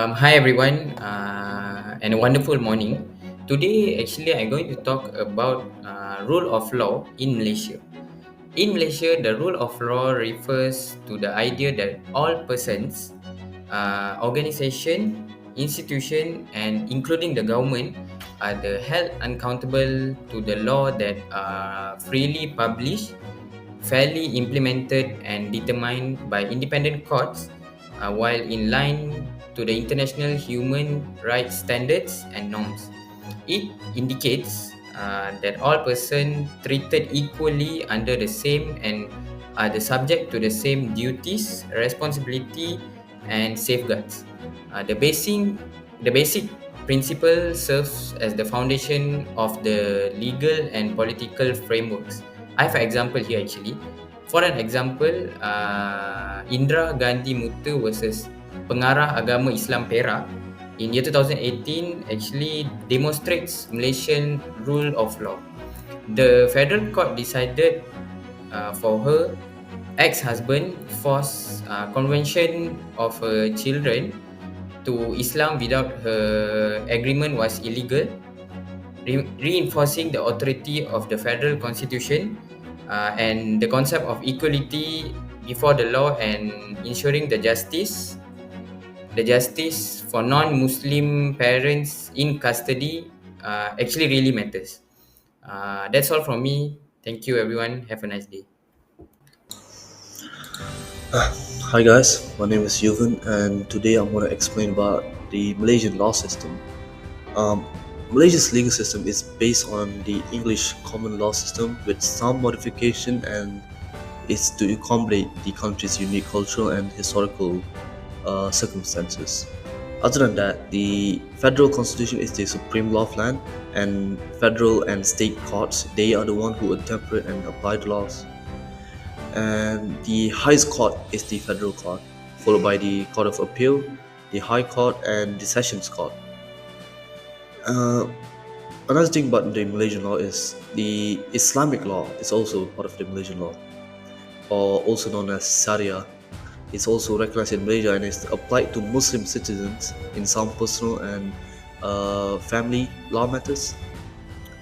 Hi everyone, and a wonderful morning. Today, actually, I'm going to talk about rule of law in Malaysia. In Malaysia, the rule of law refers to the idea that all persons, organization, institution, and including the government, are held accountable to the law that are freely published, fairly implemented, and determined by independent courts, while in line to the international human rights standards and norms. It indicates that all persons treated equally under the same and are the subject to the same duties, responsibility, and safeguards. The basic principle serves as the foundation of the legal and political frameworks. I have an example here actually. For an example, Indra Gandhi Mutu versus Pengarah Agama Islam Perak in year 2018 actually demonstrates Malaysian rule of law. The federal court decided for her ex-husband forced conversion of her children to Islam without her agreement was illegal, reinforcing the authority of the federal constitution and the concept of equality before the law and ensuring the justice for non-Muslim parents in custody actually really matters. That's all from me. Thank you, everyone. Have a nice day. Hi guys, my name is Yuvan, and today I'm going to explain about the Malaysian law system. Um, Malaysia's legal system is based on the English common law system with some modification and is to accommodate the country's unique cultural and historical circumstances. Other than that, the federal constitution is the supreme law of land, and federal and state courts they are the one who interpret and apply the laws. And the highest court is the federal court, followed by the Court of Appeal, the High Court, and the Sessions Court. Uh, Another thing about the Malaysian law is the Islamic law is also part of the Malaysian law, or also known as Sharia. It's also recognized in Malaysia and is applied to Muslim citizens in some personal and family law matters,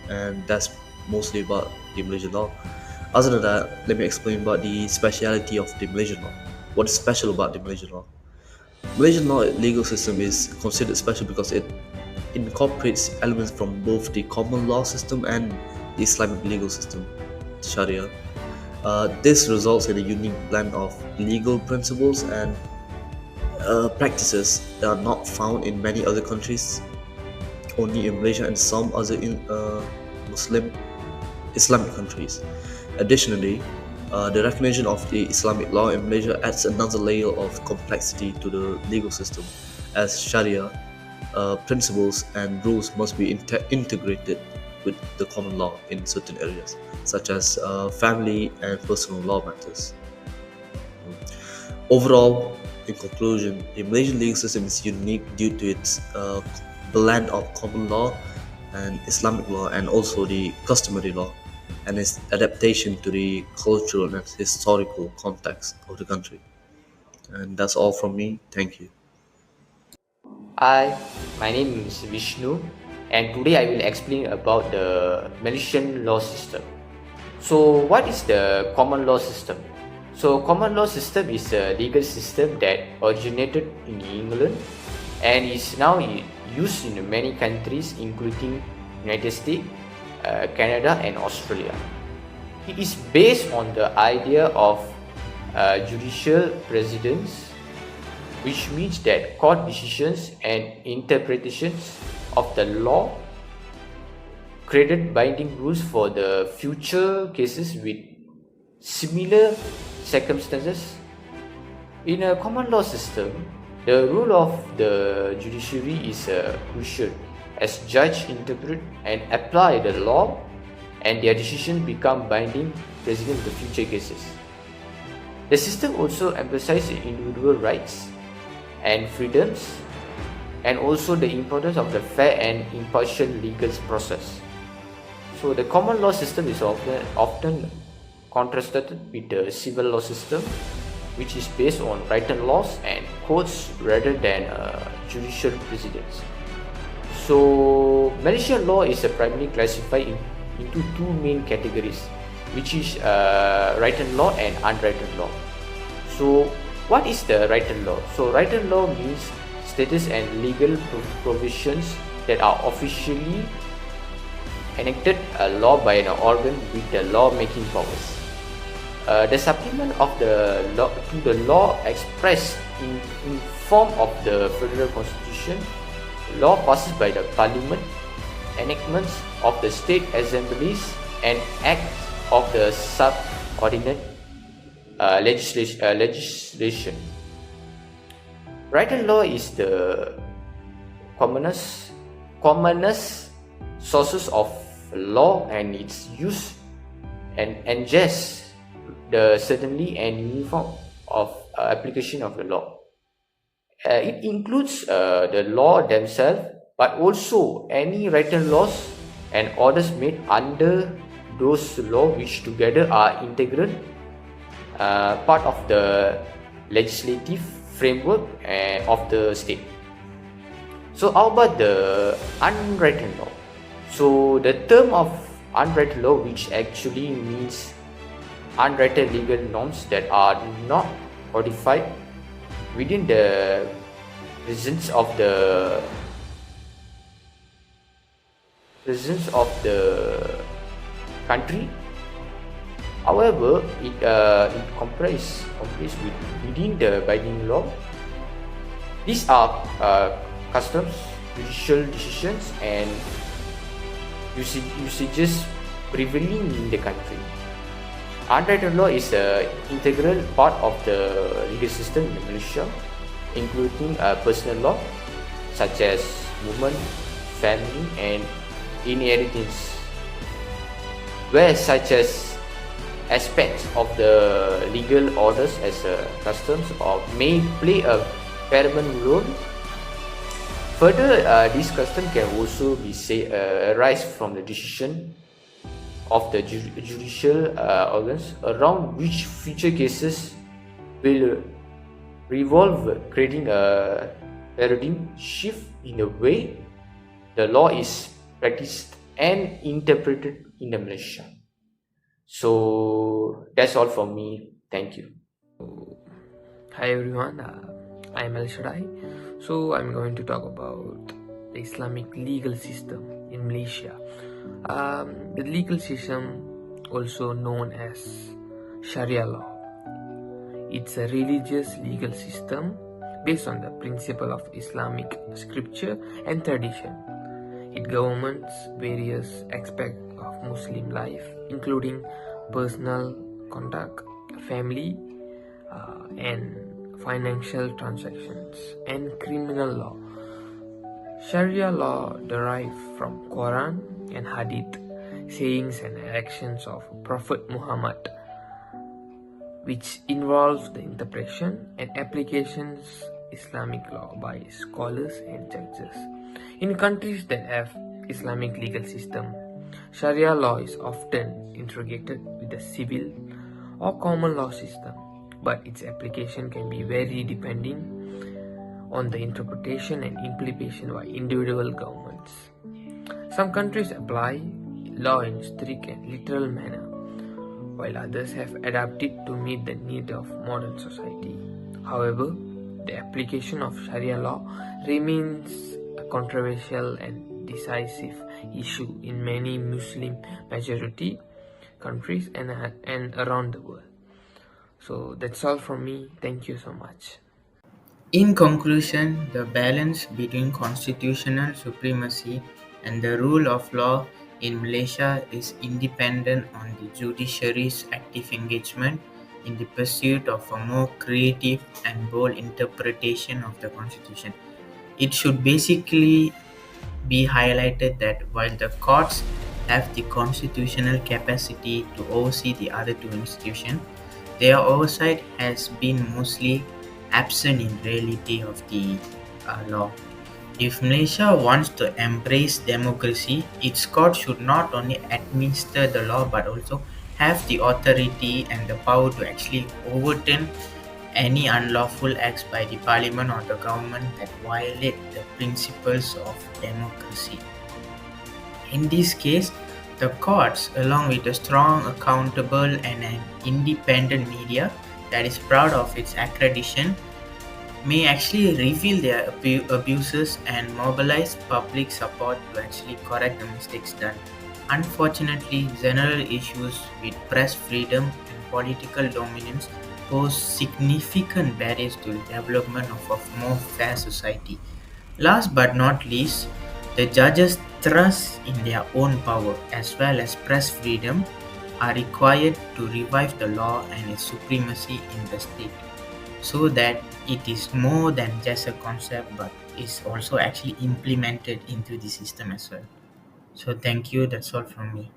and that's mostly about the Malaysian law. Other than that, let me explain about the speciality of the Malaysian law. What is special about the Malaysian law? Malaysian law legal system is considered special because it incorporates elements from both the common law system and the Islamic legal system, Sharia. This results in a unique blend of legal principles and practices that are not found in many other countries, only in Malaysia and some other Muslim Islamic countries. Additionally, the recognition of the Islamic law in Malaysia adds another layer of complexity to the legal system, as Sharia principles and rules must be integrated with the common law in certain areas, such as family and personal law matters. Overall, in conclusion, the Malaysian legal system is unique due to its blend of common law and Islamic law and also the customary law and its adaptation to the cultural and historical context of the country. And that's all from me. Thank you. Hi, my name is Vishnu, and today I will explain about the Malaysian law system. So, what is the common law system? So, common law system is a legal system that originated in England and is now used in many countries, including United States, Canada, and Australia. It is based on the idea of judicial precedence, which means that court decisions and interpretations of the law created binding rules for the future cases with similar circumstances. In a common law system, the role of the judiciary is crucial, as judges interpret and apply the law and their decisions become binding precedent in the future cases. The system also emphasizes individual rights and freedoms, and also the importance of the fair and impartial legal process. So the common law system is often contrasted with the civil law system, which is based on written laws and courts rather than judicial precedents. So Malaysian law is primarily classified into two main categories, which is written law and unwritten law. So what is the written law? So written law means status and legal provisions that are officially enacted a law by an organ with the law-making powers. The supplement of the law to the law expressed in form of the Federal Constitution, law passed by the Parliament, enactments of the state assemblies, and acts of the subordinate legislation. Written law is the commonest sources of law, and its use and just the certainty and uniform of application of the law. It includes the law themselves, but also any written laws and orders made under those laws, which together are integral part of the legislative framework of the state. So how about the unwritten law? So the term of unwritten law, which actually means unwritten legal norms that are not codified within the presence of the country. However, it comprises within the binding law. These are customs, judicial decisions, and usages prevailing in the country. Unwritten law is an integral part of the legal system in Malaysia, including personal law such as women, family, and inheritance, where such as aspects of the legal orders as customs or may play a paramount role. Further, this custom can also be arise from the decision of the judicial organs around which future cases will revolve, creating a paradigm shift in the way the law is practiced and interpreted in Malaysia. So that's all from me. Thank you. Hi everyone, I am Al Shaddai. So I'm going to talk about the Islamic legal system in Malaysia. The legal system, also known as Sharia law, it's a religious legal system based on the principle of Islamic scripture and tradition. It governs various aspects of Muslim life, including personal conduct, family, and financial transactions, and criminal law. Sharia law derives from Quran and Hadith, sayings and actions of Prophet Muhammad, which involves the interpretation and applications Islamic law by scholars and judges. In countries that have Islamic legal system, Sharia law is often integrated with the civil or common law system, but its application can be varied depending on the interpretation and implementation by individual governments. Some countries apply law in strict and literal manner, while others have adapted to meet the need of modern society. However, the application of Sharia law remains a controversial and decisive issue in many Muslim majority countries and around the world. So that's all from me. Thank you so much. In conclusion, the balance between constitutional supremacy and the rule of law in Malaysia is independent on the judiciary's active engagement in the pursuit of a more creative and bold interpretation of the constitution. It should basically be highlighted that while the courts have the constitutional capacity to oversee the other two institutions, their oversight has been mostly absent in reality of the law. If Malaysia wants to embrace democracy, its court should not only administer the law but also have the authority and the power to actually overturn any unlawful acts by the parliament or the government that violate the principles of democracy. In this case, the courts, along with a strong, accountable, and an independent media that is proud of its accreditation, may actually reveal their abuses and mobilize public support to actually correct the mistakes done. Unfortunately, general issues with press freedom and political dominance pose significant barriers to the development of a more fair society. Last but not least, the judges' trust in their own power as well as press freedom are required to revive the law and its supremacy in the state so that it is more than just a concept but is also actually implemented into the system as well. So thank you, that's all from me.